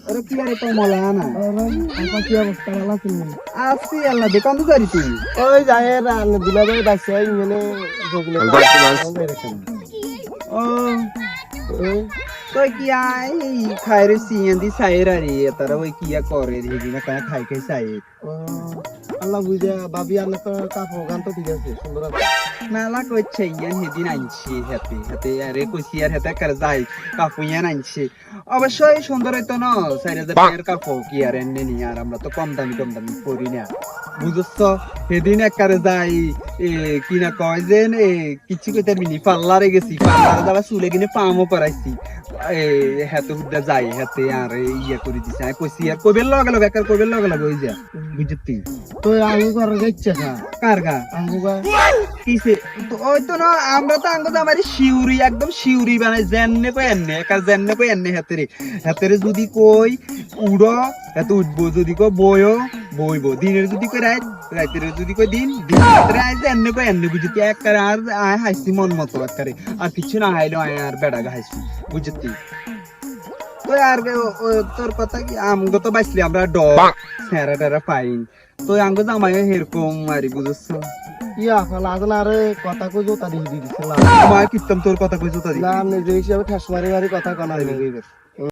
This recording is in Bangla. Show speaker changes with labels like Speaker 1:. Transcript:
Speaker 1: আরে কি আরে তো মলা না
Speaker 2: আমার কি অবস্থা ভালো আছেন?
Speaker 1: আসি আল্লাহ দোকান তো যারি তুই
Speaker 2: ওই যায় রান্না দিলাবে বাইছে মানে বগলে
Speaker 1: ও তো কি আই খাই রে সিএনদি সাইর আরে তারা ওই কি করে দিবি না কানে খাই খাই সাই
Speaker 2: আল্লাহ বুঝা ভাবি আল্লাহ তো কাপড় গান তো ঠিক আছে সুন্দর আছে
Speaker 1: মেলা কইছে ইয়ান হেদিন আনছি হাতে হাতে আরে কইছি আর হাতে কার যাই কাপু ইয়ান আনছি অবশ্যই সুন্দর হইতো না 4000 টাকার কাপড় কি আর এনে নি আর আমরা তো কম দামি পরি না বুঝছ হেদিন একারে যাই কি না কয় যে কিছু কইতে মিনি পার্লারে গেছি পার্লারে যাবা চুলে কিনে পামও করাইছি হাতে হুদা যাই হাতে আর ইয়া করে দিছে আমি কইছি আর কইবেল লগে একার কইবেল লগে হই যা বুঝতি
Speaker 2: তো আঙ্গু করার ইচ্ছা
Speaker 1: কার গা
Speaker 2: আঙ্গু গা
Speaker 1: কিসে তো ওই তো না আমরা তো আঙ্গুদ আমার শিউরি একদম শিউরি বানাই জেননে কই এনে একা জেননে কই এনে হাতেরে যদি কই উড়ো এত উঠবো যদি কই বইও বইবো দিনের যদি কই রাতের যদি কই দিন রাতে আই জেননে কই এনে বুঝতি একবার আর আই হাসি মন মতো একবারে আর কিছু না হাইলো আই আর বেড়া গা হাসি বুঝতি তো আর তোর কথা কি আমগো তো বাইসলি আমরা ডগ স্যারা টেরা পাইন তো আঙ্গো জামাই এরকম মারি বুঝছো
Speaker 2: ইয়া ফালা আজনা আরে কথা কই জোতা দিয়ে দিছিলাম
Speaker 1: আমার কিত্তম তোর কথা কই জুতা দি
Speaker 2: না নিজে হিসাবে ঠাস মারি মারি কথা কানা হইবে